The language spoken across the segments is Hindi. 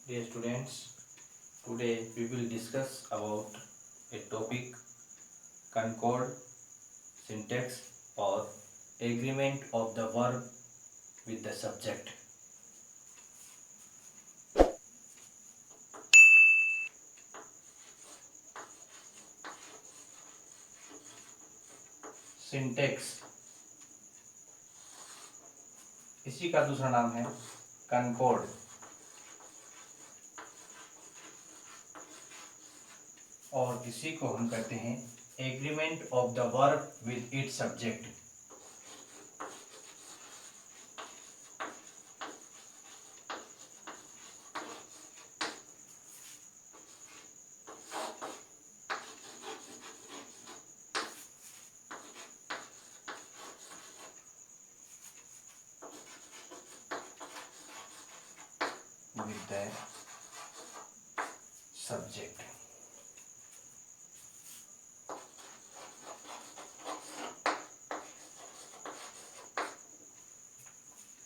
Dear students, today we will discuss about a topic concord syntax or agreement of the verb with the subject. Syntax इसी का दूसरा नाम है कंकॉर्ड। और इसी को हम कहते हैं agreement of the verb with its subject. with the subject.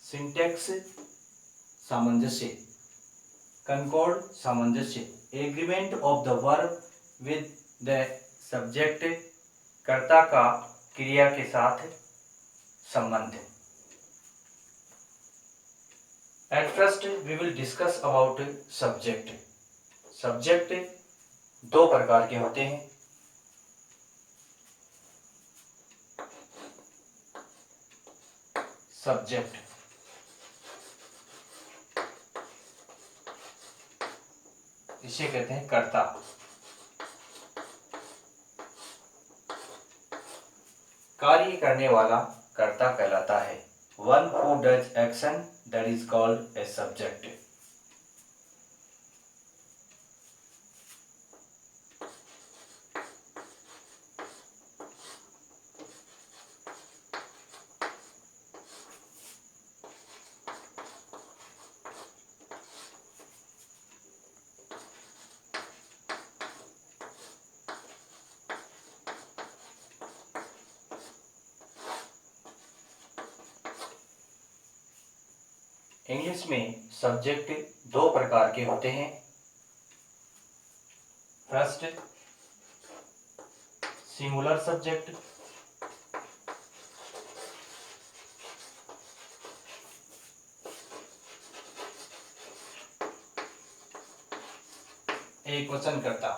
Syntax सामंजस्य, कंकॉर्ड सामंजस्य, agreement of the verb with the subject कर्ता का क्रिया के साथ संबंध। At first we will discuss about subject. Subject दो प्रकार के होते हैं। सब्जेक्ट इसे कहते हैं कर्ता। कार्य करने वाला कर्ता कहलाता है। One who does action, that is called a subject. English में सब्जेक्ट दो प्रकार के होते हैं। फर्स्ट सिंगुलर सब्जेक्ट, एक वचन कर्ता।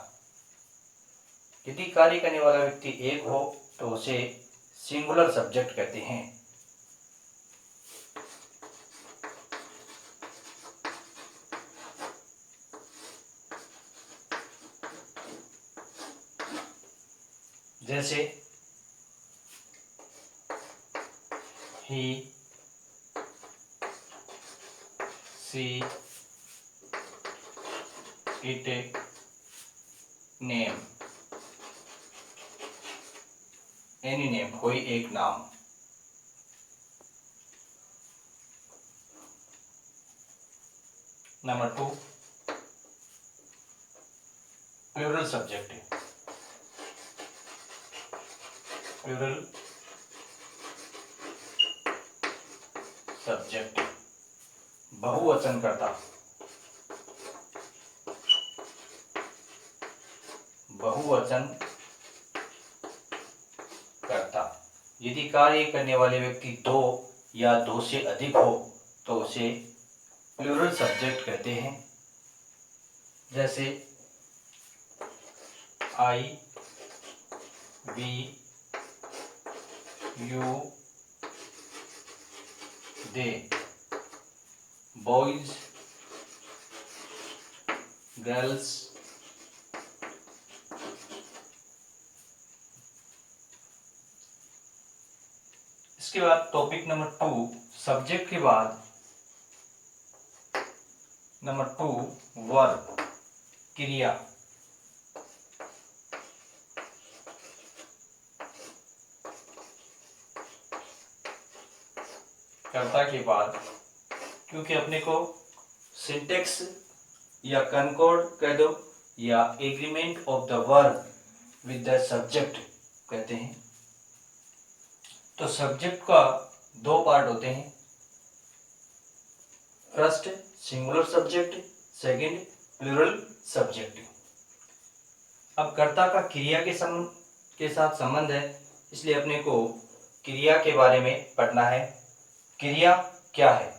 यदि कार्य करने वाला व्यक्ति एक हो तो उसे सिंगुलर सब्जेक्ट कहते हैं। जैसे he, she, it, name, any name, कोई एक नाम। Number 2 plural subject. Plural subject बहुवचन कर्ता। बहुवचन कर्ता। यदि कार्य करने वाले व्यक्ति दो या दो से अधिक हो तो उसे प्लूरल सब्जेक्ट कहते हैं। जैसे I, we, you, they, boys, girls, इसके बाद टॉपिक नंबर 2, सब्जेक्ट के बाद नंबर 2 वर्ब, क्रिया। कर्ता के बाद, क्योंकि अपने को सिंटेक्स या कंकॉर्ड कह दो या agreement of the verb with the subject कहते हैं, तो सब्जेक्ट का दो पार्ट होते हैं। First singular subject, second plural subjective. अब कर्ता का क्रिया के साथ संबंध है, इसलिए अपने को क्रिया के बारे में पढ़ना है। क्रिया क्या है?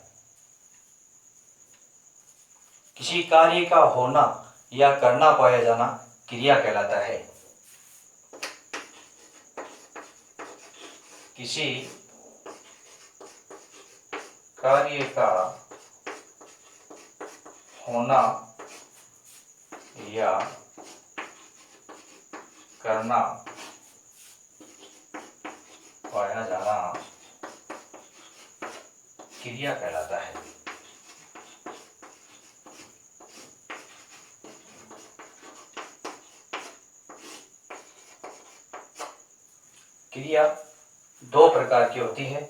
किसी कार्य का होना या करना पाया जाना क्रिया कहलाता है। किसी कार्य का होना या करना पाया जाना क्रिया कहलाता है। क्रिया दो प्रकार की होती है।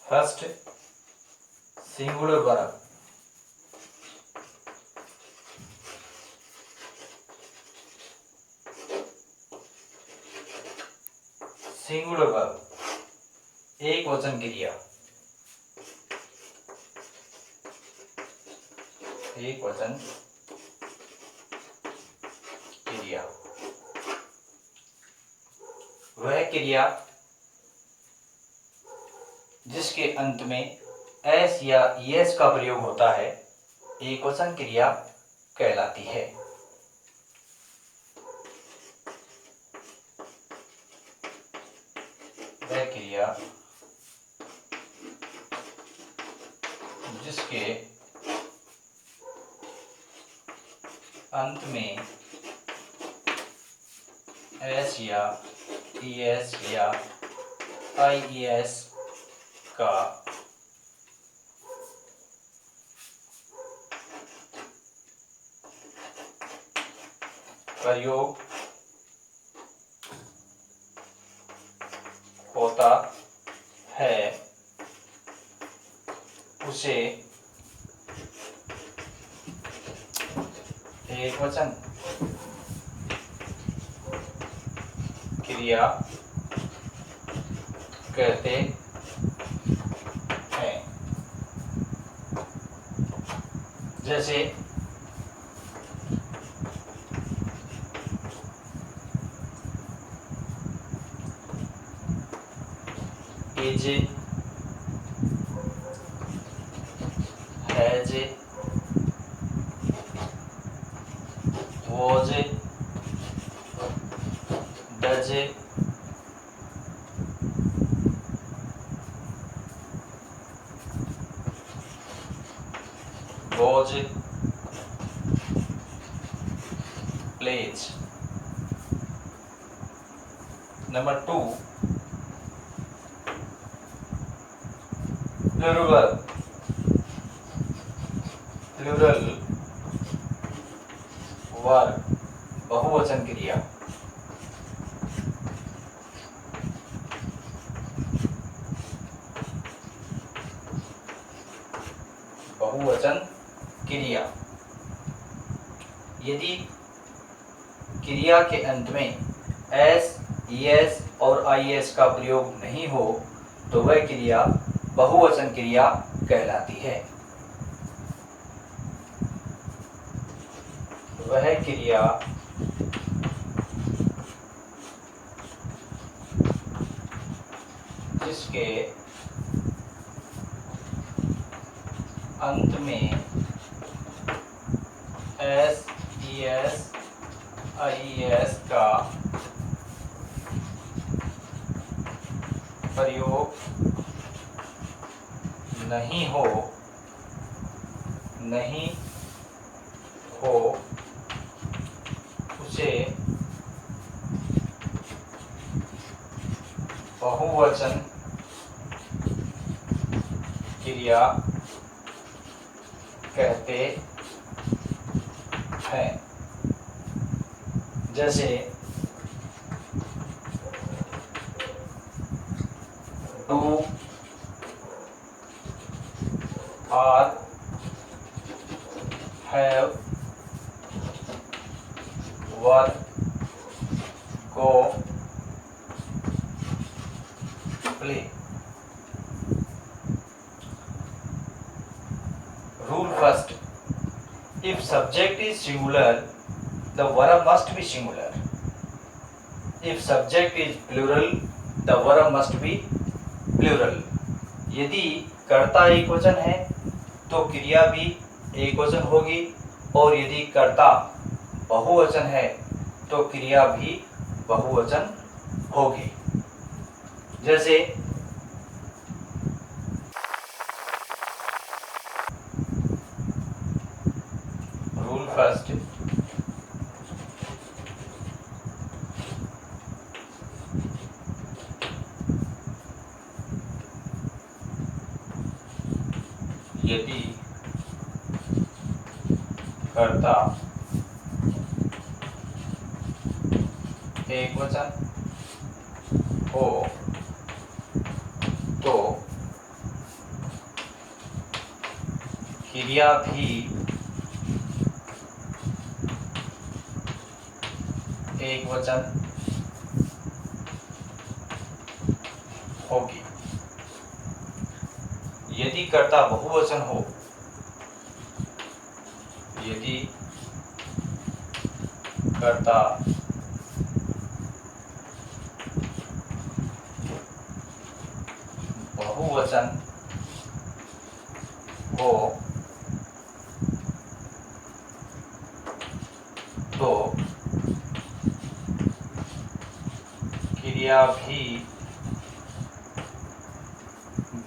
First, singular verb. Singular verb, एक वचन क्रिया। एक वचन क्रिया वह क्रिया जिसके अंत में एस या ईएस का प्रयोग होता है, एक वचन क्रिया कहलाती है। वह क्रिया जिसके अंत में एस या ईएस या आईईएस का प्रयोग होता है, उसे एक वचन क्रिया कहते हैं। जैसे is, has, was, does, goes, plays. Number 2, plural verb. Plural verb, बहुवचन क्रिया। बहुवचन क्रिया यदि क्रिया के अंत में एस, ईएस और आईएस का प्रयोग नहीं हो तो वह क्रिया बहुवचन क्रिया कहलाती है। वह क्रिया जिसके अंत में एस, ईएस, आईएस का प्रयोग नहीं हो उसे बहुवचन क्रिया कहते हैं। जैसे do, are, have, work, go, play. Rule first. If subject is singular, the verb must be singular. If subject is plural, the verb must be plural. यदि कर्ता एक वचन है तो क्रिया भी एक वचन होगी, और यदि कर्ता बहुवचन है तो क्रिया भी बहुवचन होगी। जैसे रूल फर्स्ट, यदि कर्ता एक वचन हो तो क्रिया भी एक वचन होगी। यदि कर्ता बहुवचन हो, यदि कर्ता बहुवचन हो तो क्रिया भी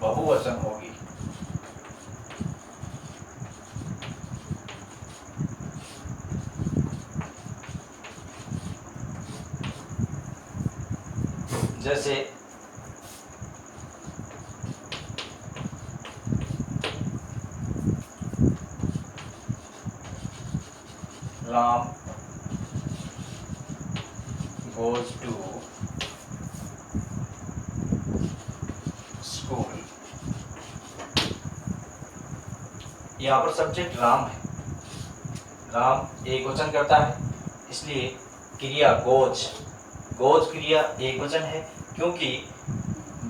बहुवचन होगी। जैसे राम goes to school। यहाँ पर सब्जेक्ट राम है, राम एक वचन करता है, इसलिए क्रिया गोज, गोज क्रिया एक वचन है, क्योंकि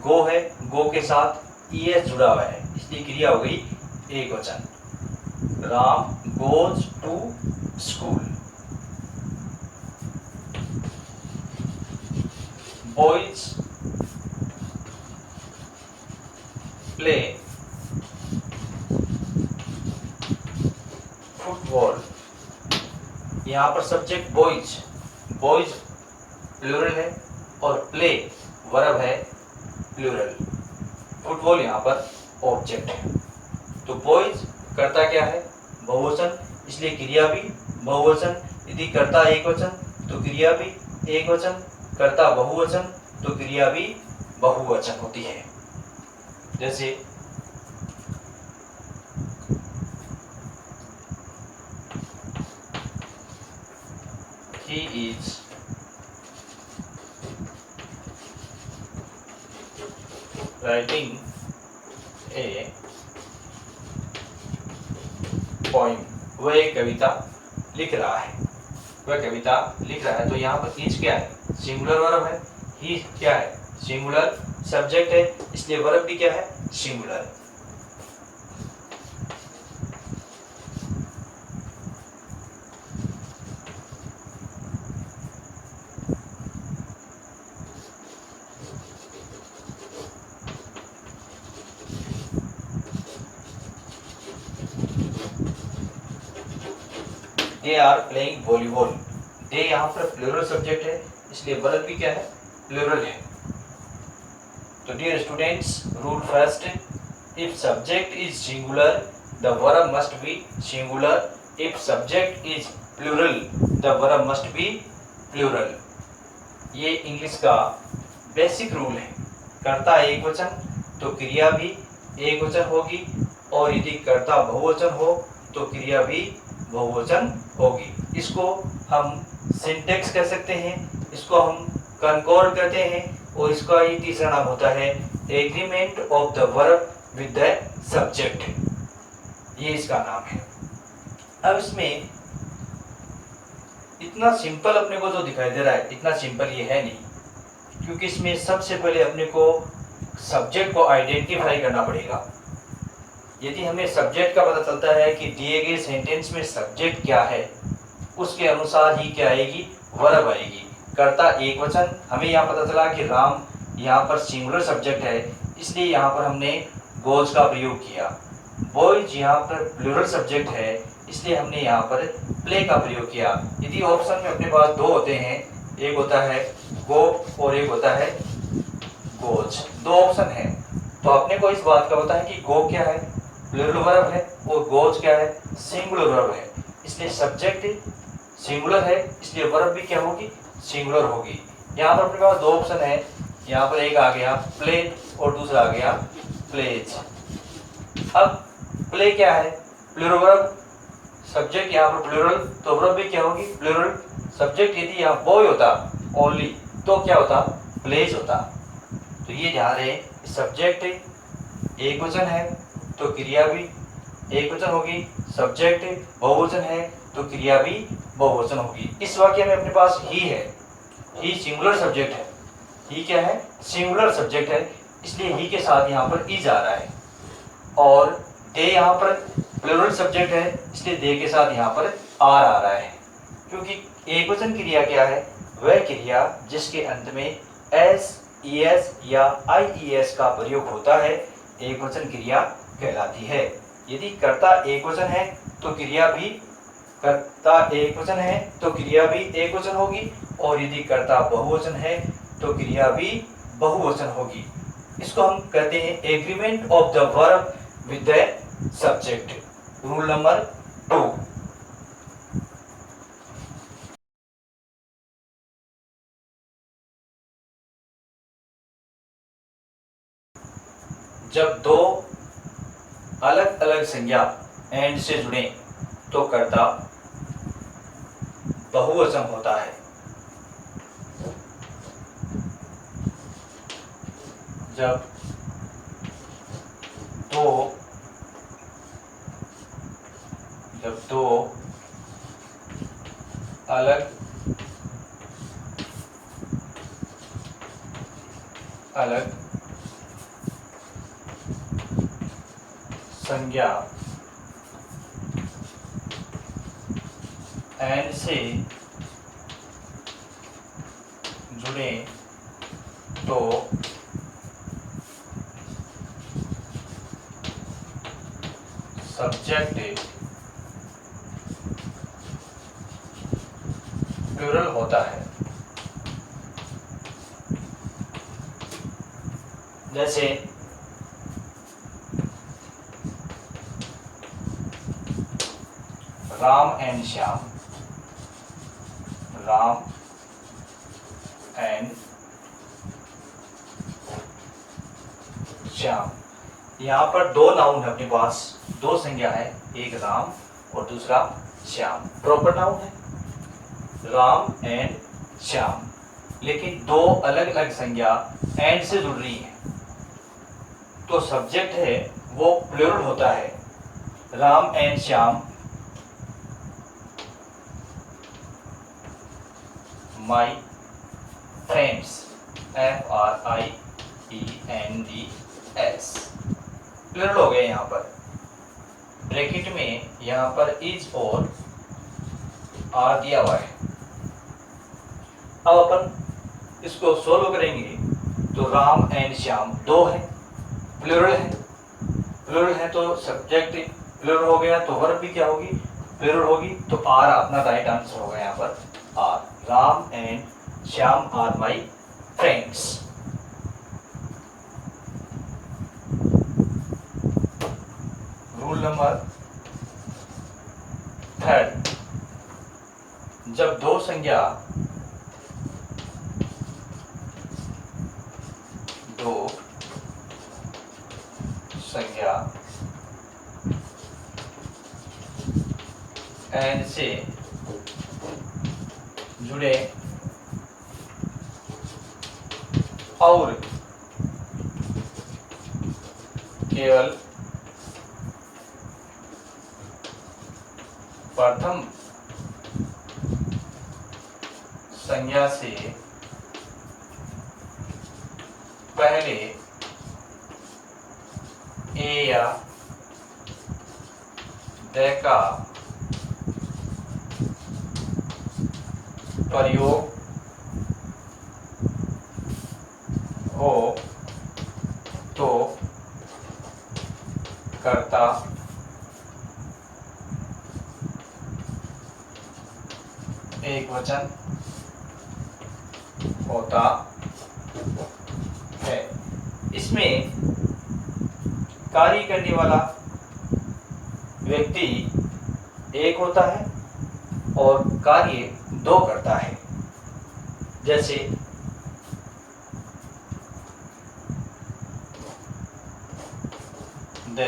गो है, गो के साथ ईएस जुड़ा हुआ है, इसलिए क्रिया हो गई एक वचन। Ram goes to school. Boys play football. यहाँ पर सब्जेक्ट बॉयज, बॉयज प्लूरल है और प्ले वर्ब है प्लूरल। फुटबॉल यहाँ पर ऑब्जेक्ट है। तो बॉयज कर्ता क्या है? बहुवचन, इसलिए क्रिया भी बहुवचन। यदि कर्ता एक वचन तो क्रिया भी एक वचन, कर्ता बहुवचन तो क्रिया भी बहुवचन होती है। जैसे he is writing a poem। वह एक कविता लिख रहा है, वह कविता लिख रहा है। तो यहाँ पर इज क्या है? सिंगुलर वर्ब है। ही क्या है? सिंगुलर सब्जेक्ट है, इसलिए वर्ब भी क्या है? Singular. They are playing volleyball. They यहाँ पर प्लूरल सब्जेक्ट है, इसलिए वर्ब भी क्या है? प्लूरल है। तो dear students, rule first, if subject is singular the verb must be singular. If subject is plural the verb must be plural. ये इंग्लिश का बेसिक रूल है। कर्ता एक वचन तो क्रिया भी एक वचन होगी, और यदि कर्ता बहुवचन हो तो क्रिया भी बहुवचन होगी। इसको हम सिंटेक्स कह सकते हैं, इसको हम कनकॉर्ड कहते हैं, और इसका ये तीसरा नाम होता है agreement of the verb with the subject. ये इसका नाम है। अब इसमें इतना सिंपल अपने को जो दिखाई दे रहा है, इतना सिंपल ये है नहीं, क्योंकि इसमें सबसे पहले अपने को सब्जेक्ट को आइडेंटिफाई करना पड़ेगा। यदि हमें सब्जेक्ट का पता चलता है कि दिए गए सेंटेंस में सब्जेक्ट क्या है, उसके अनुसार ही क्या आएगी, वर्ब आएगी। कर्ता एक वचन, हमें यहाँ पता चला कि राम यहाँ पर सिंगुलर सब्जेक्ट है, इसलिए यहाँ पर हमने गोज का प्रयोग किया। बॉयज यहाँ पर प्लूरल सब्जेक्ट है, इसलिए हमने यहाँ पर प्ले का प्रयोग किया। यदि ऑप्शन में अपने पास दो होते हैं, एक होता है गो और एक होता है गोज, दो ऑप्शन है, तो अपने को इस बात का पता है कि गो क्या है, प्लूरल वर्ब है, और गोज क्या है, सिंगुलर वर्ब है। इसलिए सब्जेक्ट सिंगुलर है, इसलिए वर्ब भी क्या होगी, सिंगुलर होगी। यहाँ पर अपने पास दो ऑप्शन है, यहाँ पर एक आ गया प्ले और दूसरा आ गया प्लेज। अब प्ले क्या है, प्लूरल वर्ब, सब्जेक्ट यहाँ पर प्लूरल, तो वर्ब भी क्या होगी, प्लूरल। सब्जेक्ट यदि यहाँ बॉय होता ओनली तो क्या होता, प्लेज होता। तो ये ध्यान रहे, सब्जेक्ट एक वचन है तो क्रिया भी एक वचन होगी, सब्जेक्ट बहुवचन है तो क्रिया भी बहुवचन होगी। इस वाक्य में अपने पास ही है, ही सिंगुलर सब्जेक्ट है, ही क्या है, सिंगुलर सब्जेक्ट है, इसलिए ही के साथ यहाँ पर ई जा रहा है। और दे यहाँ पर प्लूरल सब्जेक्ट है, इसलिए दे के साथ यहाँ पर आर आ रहा है। क्योंकि एक वचन क्रिया क्या है, वह क्रिया जिसके अंत में एस, ईएस या आईईएस का प्रयोग होता है, एक वचन क्रिया कहलाती है। यदि कर्ता एक वचन है तो क्रिया भी कर्ता एक वचन है तो क्रिया भी एक वचन होगी, और यदि कर्ता बहुवचन है तो क्रिया भी बहुवचन होगी। इसको हम कहते हैं agreement of the verb with the subject. Rule number 2, जब दो अलग अलग संज्ञा एंड से जुड़े तो कर्ता बहुवचन होता है। जब दो अलग अलग संज्ञा एंड से जुड़े तो सब्जेक्ट प्लूरल होता है। जैसे राम एंड श्याम, राम एंड श्याम। यहाँ पर दो नाउन है अपने पास, दो संज्ञा है, एक राम और दूसरा श्याम, प्रॉपर नाउन है राम एंड श्याम, लेकिन दो अलग अलग संज्ञा एंड से जुड़ रही है, तो सब्जेक्ट है वो प्लूरल होता है। Ram and Shyam, my friends, FRIENDS, plural हो गए। यहाँ पर ब्रैकेट में यहाँ पर इज और आर दिया हुआ है। अब अपन इसको सोल्व करेंगे तो राम एंड श्याम दो है, प्लूरल है तो सब्जेक्ट प्लूरल हो गया, तो वर्ब भी क्या होगी, प्लूरल होगी, तो आर अपना राइट आंसर होगा। यहाँ पर are, Ram and Shyam are my friends. Rule number 3, जब दो संज्ञा एंड से जुड़े और केवल प्रथम संज्ञा से पहले ए या द का प्रयोग हो तो कर्ता एक वचन होता है। इसमें कार्य करने वाला व्यक्ति एक होता है और कार्य दो करता है। जैसे the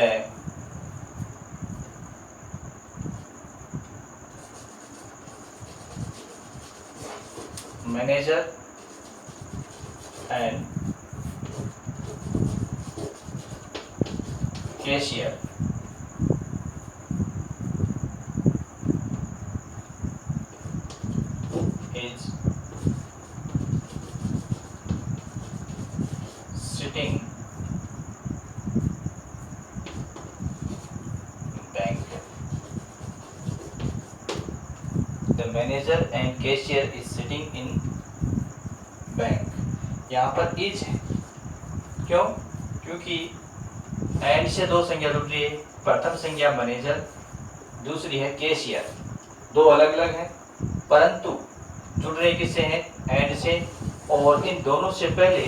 manager and cashier is sitting bank. The manager and cashier is sitting in bank. यहाँ पर इज है, क्यों? क्योंकि एंड से दो संज्ञा जुड़ रही है। प्रथम संज्ञा मैनेजर, दूसरी है कैशियर। दो अलग अलग हैं परंतु जुड़ रहे किससे हैं? एंड से। और इन दोनों से पहले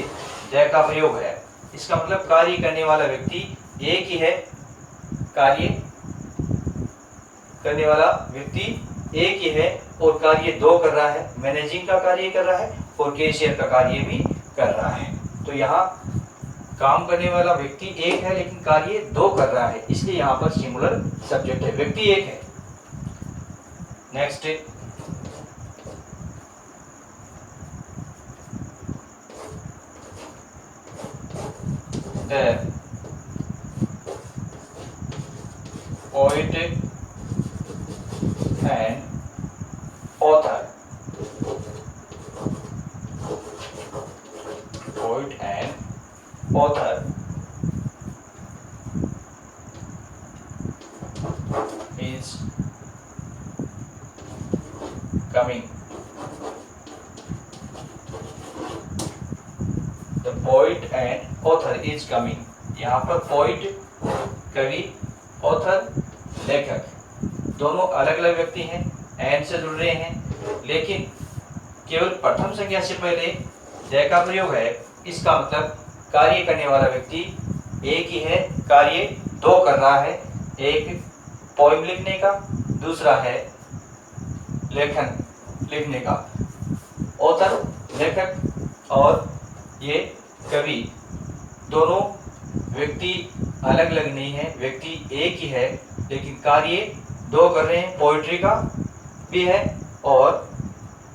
द का प्रयोग है। इसका मतलब कार्य करने वाला व्यक्ति एक ही है। कार्य करने वाला व्यक्ति एक ही है और कार्य दो कर रहा है। मैनेजिंग का कार्य कर रहा है और कैशियर का कार्य भी कर रहा है। तो यहाँ काम करने वाला व्यक्ति एक है लेकिन कार्य दो कर रहा है, इसलिए यहाँ पर सिंगुलर सब्जेक्ट है। व्यक्ति एक है। Next, the poet and author, poet and author is coming. The poet and author is coming. यहाँ पर poet कवि, author लेखक, दोनों अलग अलग व्यक्ति हैं, and से जुड़ रहे हैं, लेकिन केवल प्रथम संज्ञा से पहले द का प्रयोग है। इसका मतलब कार्य करने वाला व्यक्ति एक ही है, कार्य दो कर रहा है। एक पोएम लिखने का, दूसरा है लेखन लिखने का। ऑथर लेखक और ये कवि, दोनों व्यक्ति अलग अलग नहीं है, व्यक्ति एक ही है लेकिन कार्य दो कर रहे हैं। पोइट्री का भी है और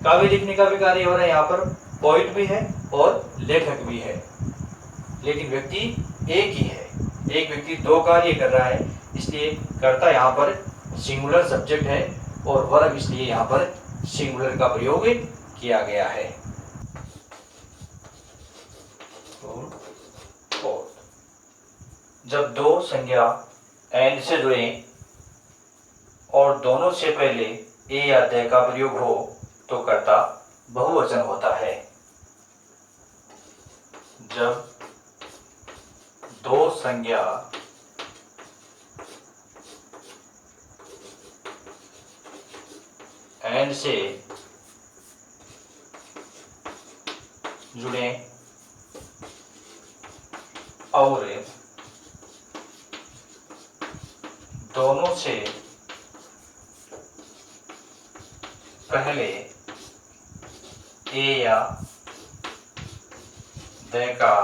काव्य लिखने का भी कार्य हो रहा है। यहाँ पर पोइट भी है और लेखक भी है, लेकिन व्यक्ति एक ही है। एक व्यक्ति दो कार्य कर रहा है, इसलिए कर्ता यहाँ पर सिंगुलर सब्जेक्ट है और वर्ब इसलिए यहाँ पर सिंगुलर का प्रयोग किया गया है। जब दो संज्ञा एंड से जुड़े और दोनों से पहले ए या द का प्रयोग हो तो कर्ता बहुवचन होता है। जब दो संज्ञा एंड से जुड़े और दोनों से पहले ए या द का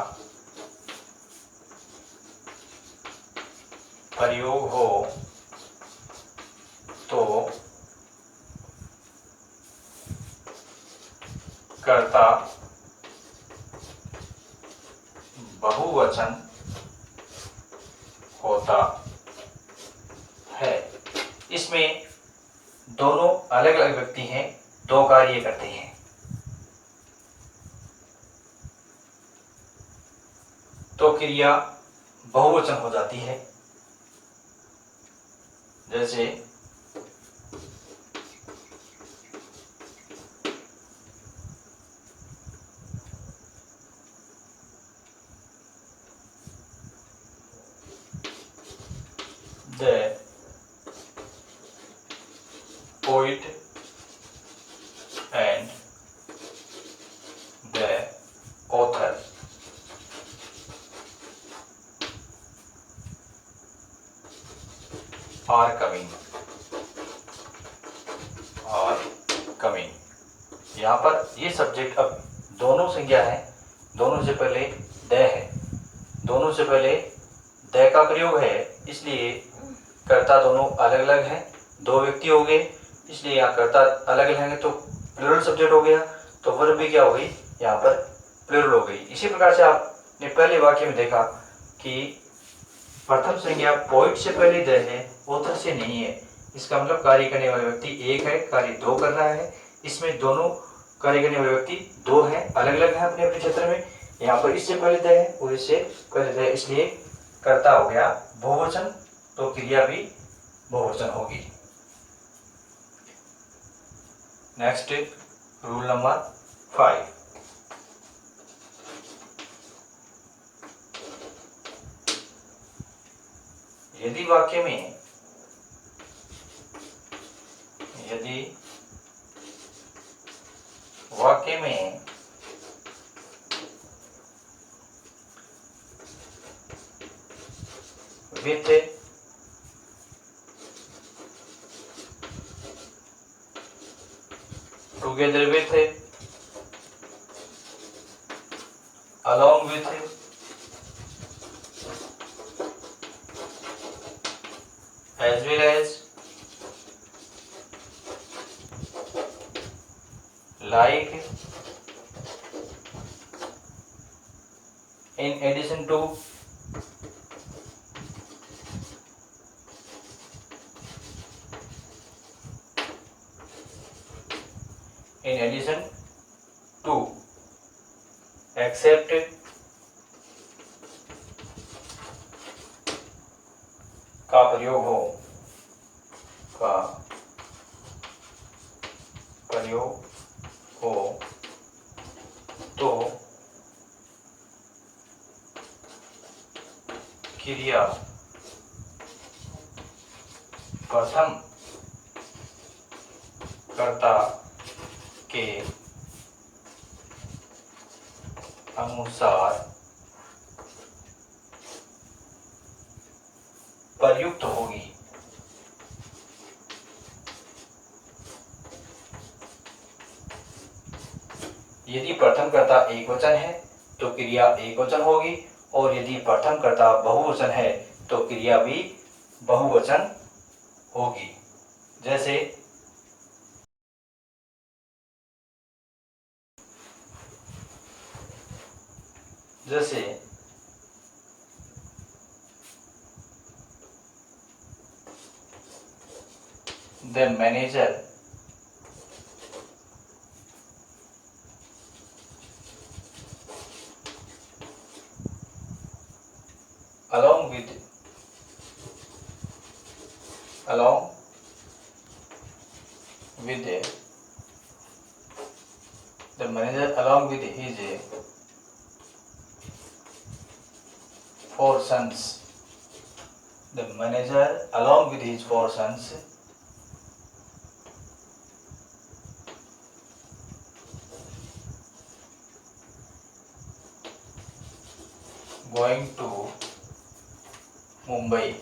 प्रयोग हो तो कर्ता बहुवचन होता है। इसमें दोनों अलग अलग व्यक्ति हैं, दो कार्य करते हैं। तो क्रिया बहुवचन हो जाती है। जैसे the poet and the author. Are coming. यहाँ पर ये सब्जेक्ट अब दोनों संज्ञा है, दोनों से पहले द है, दोनों से पहले द का प्रयोग है, इसलिए कर्ता दोनों अलग अलग हैं, दो व्यक्ति हो गए, इसलिए यहाँ कर्ता अलग अलग हैं तो प्लूरल सब्जेक्ट हो गया, तो वर्ब भी क्या हो गई, यहाँ पर प्लूरल हो गई। इसी प्रकार से आपने पहले वाक्य में देखा कि प्रथम संज्ञा पॉइंट से पहले द है, ऑथर से नहीं है। इसका मतलब कार्य करने वाला व्यक्ति एक है, कार्य दो कर रहा है। इसमें दोनों कार्य करने वाले व्यक्ति दो हैं, अलग अलग हैं अपने अपने क्षेत्र में। यहाँ पर इससे पहले द है और इससे पहले द है, इसलिए कर्ता हो गया बहुवचन, तो क्रिया भी बहुवचन होगी। Next rule number 5। यदि वाक्य में with, together with, along with, as well as, like, in addition to, in addition to, except, का प्रयोग हो, तो क्रिया प्रथम कर्ता के अनुसार प्रयुक्त होगी। यदि प्रथम कर्ता एकवचन है तो क्रिया एकवचन होगी, और यदि प्रथम कर्ता बहुवचन है तो क्रिया भी बहुवचन होगी। जैसे the manager along with his 4 sons. The manager along with his 4 sons going to Mumbai.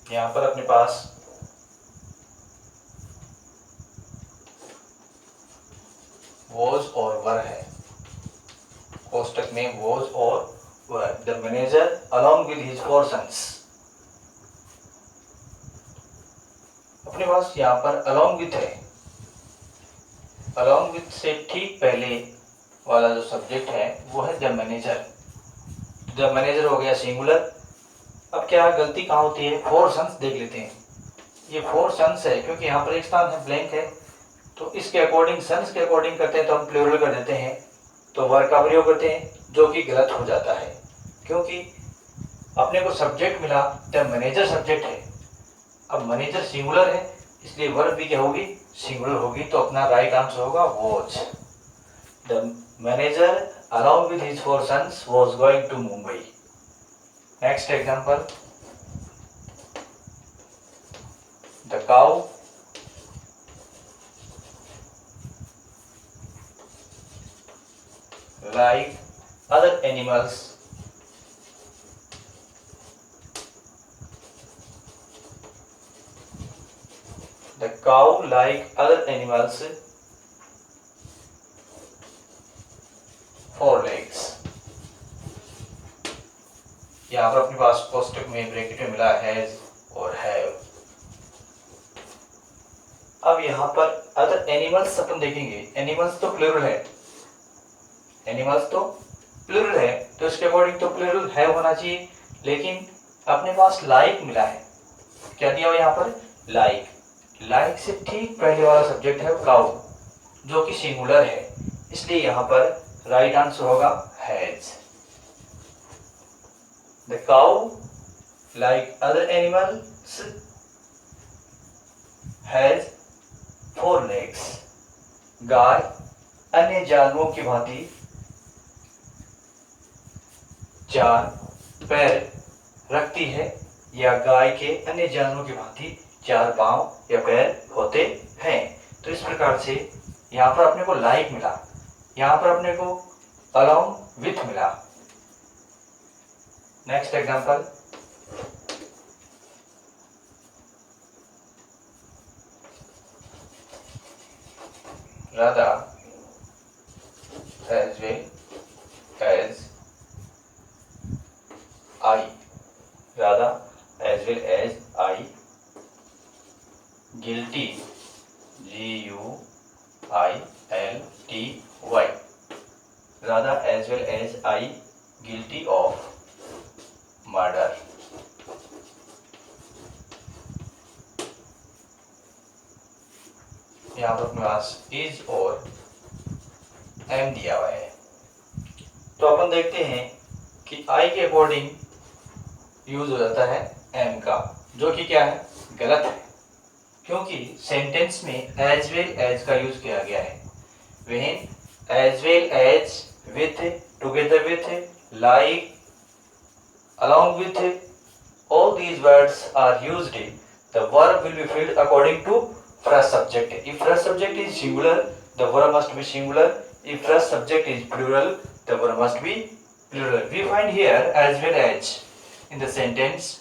यहाँ पर अपने पास वॉज और वर है, कोष्टक में वॉज और were. The manager along with his 4 sons, अपने पास यहाँ पर अलॉन्ग विथ है। अलॉन्ग विथ से ठीक पहले वाला जो सब्जेक्ट है वो है द मैनेजर। द मैनेजर हो गया सिंगुलर। अब क्या गलती कहाँ होती है, 4 सन्स देख लेते हैं। ये 4 सन्स है क्योंकि यहाँ पर एक स्थान है ब्लैंक है, तो इसके अकॉर्डिंग सन्स के अकॉर्डिंग करते हैं तो हम प्लूरल कर देते हैं। तो वर का प्रयोग करते हैं, जो कि गलत हो जाता है, क्योंकि अपने को सब्जेक्ट मिला द मैनेजर सब्जेक्ट है। अब मैनेजर सिंगुलर है, इसलिए वर्ब भी क्या होगी, सिंगुलर होगी। तो अपना राइट आंसर होगा was. The manager along with his 4 sons was going to Mumbai. Next example, the cow like other animals four legs। यहाँ पर अपने पास कोष्टक में ब्रैकेट में मिला हैज और हैव। अब यहाँ पर अदर एनिमल्स अपन देखेंगे, एनिमल्स तो प्लूरल है, एनिमल्स तो प्लूरल है, तो इसके अकॉर्डिंग तो प्लूरल हैव होना चाहिए, लेकिन अपने पास लाइक मिला है। क्या दिया हुआ यहाँ पर, लाइक। लाइक से ठीक पहले वाला सब्जेक्ट है काउ, जो कि सिंगुलर है, इसलिए यहाँ पर राइट आंसर होगा has. The cow like other animals has 4 legs। गाय अन्य जानवरों की भांति 4 पैर रखती है, या गाय के अन्य जानवरों की भांति 4 पांव या पैर होते हैं। तो इस प्रकार से यहाँ पर अपने को लाइक मिला, यहाँ पर अपने को अलोंग विथ मिला। Next example, Radha as well as I, Radha as well as I guilty, G-U-I-L-T-Y, Radha as well as I guilty of murder। यहाँ पर अपने पास इज और एम दिया हुआ है। तो अपन देखते हैं कि आई के अकॉर्डिंग यूज हो जाता है एम का, जो कि क्या है, गलत है, क्योंकि सेंटेंस में एज वेल एज का यूज किया गया है। When as well as, with, together with, like, along with, all these words are used, the verb will be filled according to first subject। If first subject is singular, the verb must be singular. If first subject is plural, the verb must be plural। We find here as well as in the sentence.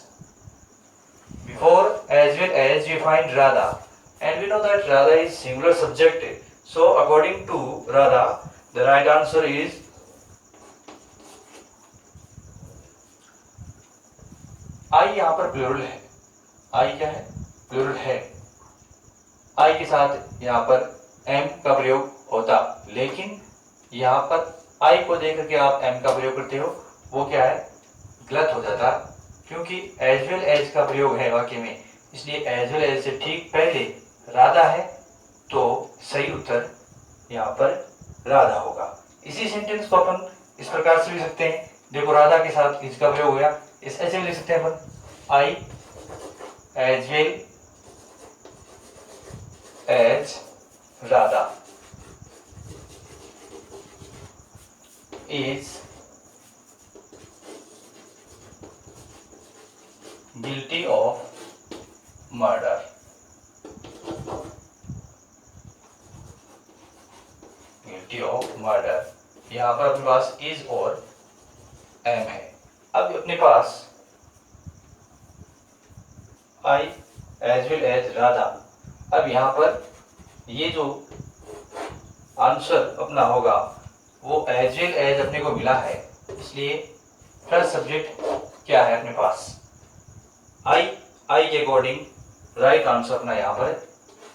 Before as well as we find Radha, and we know that Radha is singular subject. So according to Radha, the right answer is आई। यहाँ पर प्लूरल है, आई क्या है, प्लूरल है। आई के साथ यहाँ पर एम का प्रयोग होता, लेकिन यहाँ पर आई को देख करके आप एम का प्रयोग करते हो, वो क्या है, गलत हो जाता, क्योंकि एज वेल एज का प्रयोग है वाक्य में, इसलिए एज वेल एज से ठीक पहले राधा है, तो सही उत्तर यहाँ पर राधा होगा। इसी सेंटेंस को अपन इस प्रकार से भी सकते हैं, देखो राधा के साथ इसका प्रयोग हुआ, इस ऐसे भी लिख सकते हैं अपन, I as well as Radha is guilty of murder। guilty of murder, यहाँ पर अपने पास is और am है। अब अपने पास I as well as Radha, अब यहाँ पर ये जो आंसर अपना होगा वो एज वेल एज अपने को मिला है, इसलिए फर्स्ट सब्जेक्ट क्या है अपने पास, आई। आई के अकॉर्डिंग राइट आंसर अपना यहाँ पर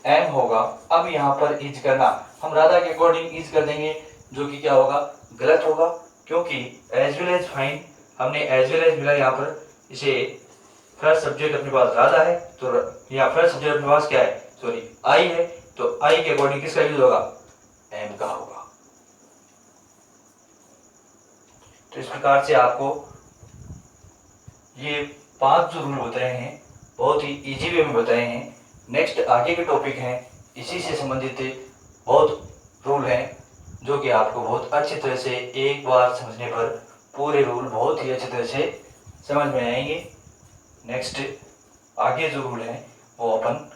एम होगा। अब यहाँ पर इज करना, हम राधा के अकॉर्डिंग इज कर देंगे, जो कि क्या होगा, गलत होगा, क्योंकि एज वेल एज फाइन, हमने एज वेल एज मिला यहाँ पर, इसे फर्स्ट सब्जेक्ट अपने पास राधा है, तो यहाँ फर्स्ट सब्जेक्ट अपने पास क्या है, सॉरी आई है, तो आई के अकॉर्डिंग किसका यूज होगा, एम का होगा। प्रकार से आपको ये 5 जो रूल बताए हैं बहुत ही इजी वे में बताए हैं। नेक्स्ट आगे के टॉपिक हैं, इसी से संबंधित बहुत रूल हैं जो कि आपको बहुत अच्छी तरह से एक बार समझने पर पूरे रूल बहुत ही अच्छी तरह से समझ में आएंगे। नेक्स्ट आगे जो रूल हैं वो अपन